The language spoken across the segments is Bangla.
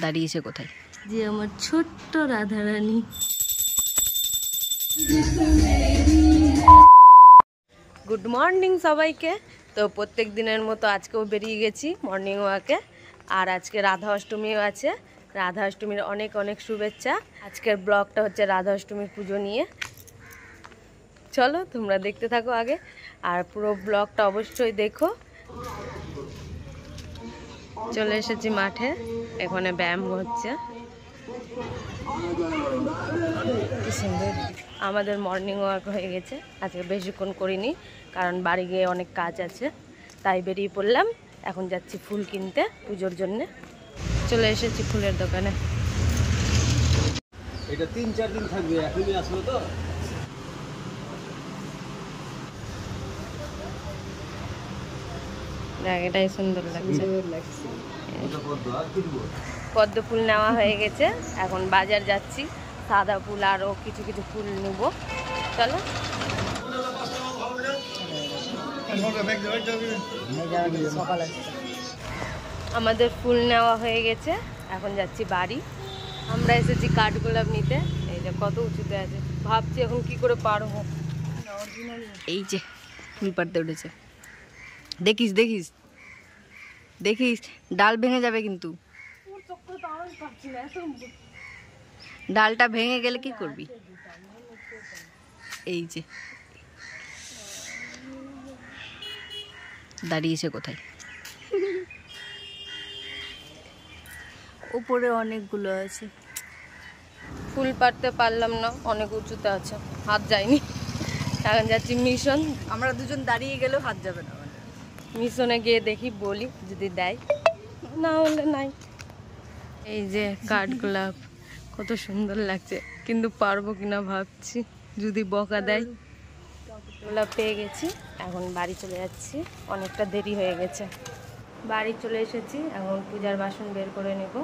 দাঁড়িয়েছে কোথায়? যে আমার ছোট্ট রাধারানী। গুড মর্নিং সবাইকে। তো প্রত্যেক দিনের মতো আজকেও বেরিয়ে গেছি মর্নিং ওয়াকে। আর আজকে রাধা অষ্টমীও আছে। রাধা অষ্টমীর অনেক অনেক শুভেচ্ছা। আজকের ব্লগটা হচ্ছে রাধা অষ্টমীর পুজো নিয়ে। চলো তোমরা দেখতে থাকো আগে, আর পুরো ব্লগটা অবশ্যই দেখো। চলে এসেছি মাঠে, এখানে ব্যায়াম হচ্ছে। কি সুন্দর আমাদের মর্নিং ওয়াক হয়ে গেছে। আজকে বেশিক্ষণ করিনি, কারণ বাড়ি গিয়ে অনেক কাজ আছে, তাই বেরিয়ে পড়লাম। এখন যাচ্ছি ফুল কিনতে পুজোর জন্যে। চলে এসেছি ফুলের দোকানে। এটা 3-4 দিন থাকবে, এখনই আসলো তো। এটাই সুন্দর লাগছে। পদ্ম ফুল নেওয়া হয়ে গেছে, এখন বাজার যাচ্ছি। সাদা ফুল আরও কিছু কিছু ফুল নেব। চলো আমাদের ফুল নেওয়া হয়ে গেছে, এখন যাচ্ছি বাড়ি। আমরা এসেছি কাঠগোলাপ নিতে। এই যে কত উঁচুতে আছে, ভাবছি এখন কি করে পারবো। এই যে ফুল পাড়তে উঠেছে, দেখিস দেখিস দেখিস, ডাল ভেঙে যাবে কিন্তু। ডালটা ভেঙে গেলে কি করবি? এই যে দাঁড়িয়েছে কোথায়? উপরে অনেকগুলো আছে। ফুল পাড়তে পারলাম না, অনেক উঁচুতে আছে, হাত যায়নি। এখন যাচ্ছি মিশন। আমরা দুজন দাঁড়িয়ে গেলেও হাত যাবে না। মিশনে গিয়ে দেখি, বলি যদি দেয়, না হলে নাই। এই যে কাঠগোলাপ কত সুন্দর লাগছে, কিন্তু পারবো কিনা ভাবছি, যদি বকা দেয়। গোলাপ পেয়ে গেছি, এখন বাড়ি চলে যাচ্ছি। অনেকটা দেরি হয়ে গেছে। বাড়ি চলে এসেছি, এখন পূজার বাসন বের করে নেব।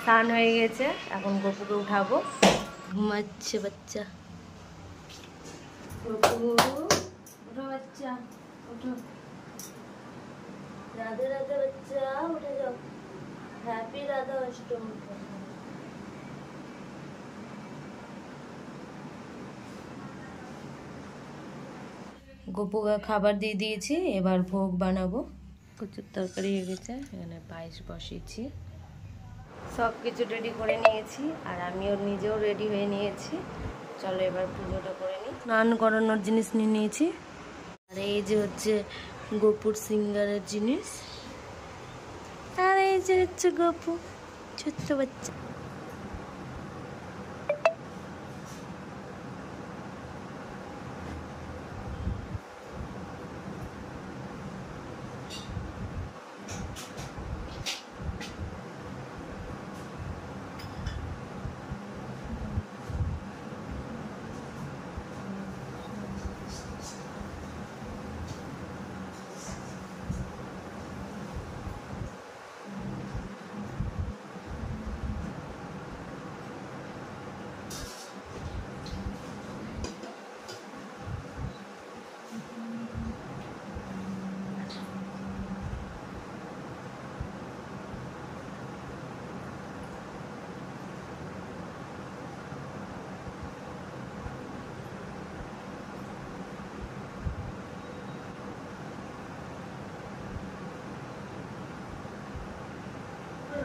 স্নান হয়ে গেছে, এখন গপুকে উঠাবো। ঘুমাচ্ছে বাচ্চা। গপু উঠো বাচ্চা, উঠো। রাধে রাধে বাচ্চা, উঠে যাও। হ্যাপি রাধা অষ্টমী। গপুকে খাবার দিয়ে দিয়েছি, এবার ভোগ বানাবো। কচুর তরকারি হয়ে গেছে, এখানে পায়েস বসিয়েছি। সব কিছু রেডি করে নিয়েছি, আর আমিও নিজেও রেডি হয়ে নিয়েছি। চলো এবার পুজোটা করে নিই। স্নান করানোর জিনিস নিয়ে নিয়েছি। আর এই যে হচ্ছে গোপুর সিঙ্গারের জিনিস। আর এই যে হচ্ছে গপু, ছোট্ট বাচ্চা।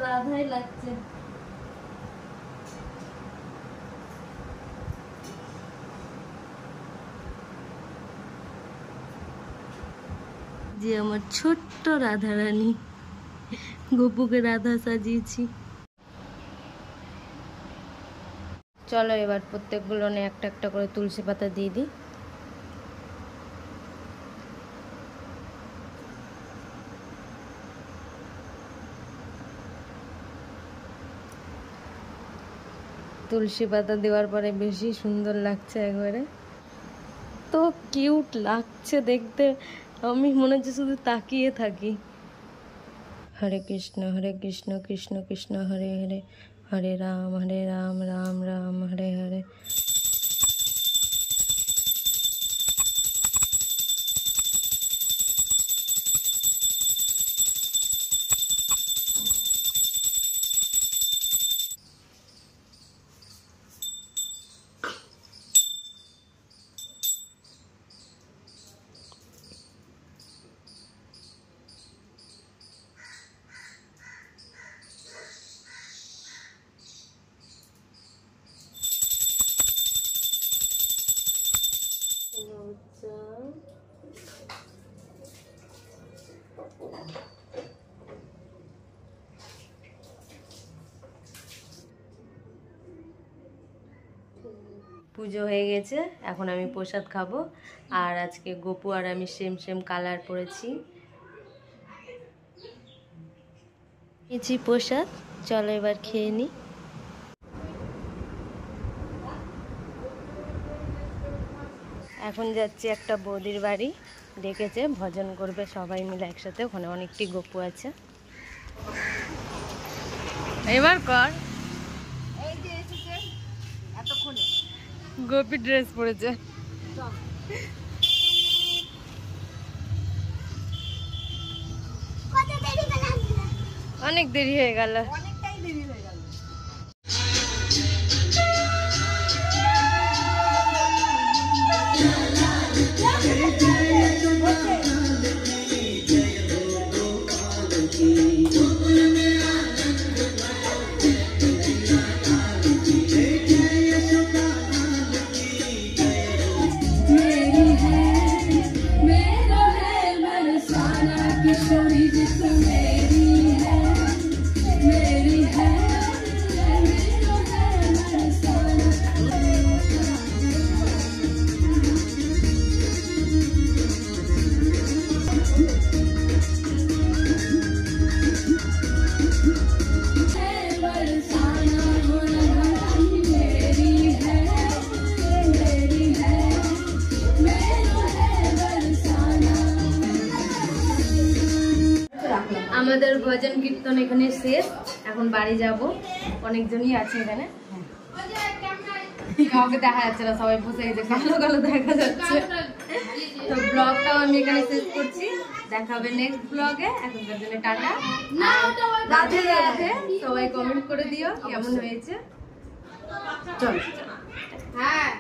রাধাই লাগছে। যে আমার ছোট্ট রাধারানী। গপুকে রাধা সাজিয়েছি। চলো এবার প্রত্যেকগুলো একটা একটা করে তুলসী পাতা দিয়ে দিই। তুলসী পাতা দেওয়ার পরে বেশি সুন্দর লাগছে, একবারে তো কিউট লাগছে দেখতে। আমি মনে হচ্ছে শুধু তাকিয়ে থাকি। হরে কৃষ্ণ কৃষ্ণ কৃষ্ণ হরে হরে, হরে রাম রাম রাম হরে হরে। পুজো হয়ে গেছে, এখন আমি প্রসাদ খাবো। আর আজকে গোপু আর আমি সেম সেম কালার পরেছি। খেয়েছি প্রসাদ, চলো এবার খেয়ে নি। এখন যাচ্ছি একটা বৌদির বাড়ি, ডেকেছে ভজন করবে সবাই মিলে একসাথে, ওখানে অনেকটি গোপু আছে। এবার কর। এই যে এসেছে এতক্ষণে। গোপী ড্রেস পরেছে। অনেক দেরি হয়ে গেল। অনেকটাই দেরি হয়ে গেল। আমাদের ভজন কীর্তন এখানে শেষ, এখন বাড়ি যাব। অনেকজনই আছে এখানে, কাউকে দেখা যাচ্ছে না, সবাই বসে গেছে, কালো কালো দেখা যাচ্ছে। তো ব্লগটাও আমি এখানে শেষ করছি, দেখা হবে নেক্সট ব্লগে। এখনকার জন্য টাটা, রাধে রাধে। সবাই কমেন্ট করে দিও কেমন হয়েছে। চলো। হ্যাঁ।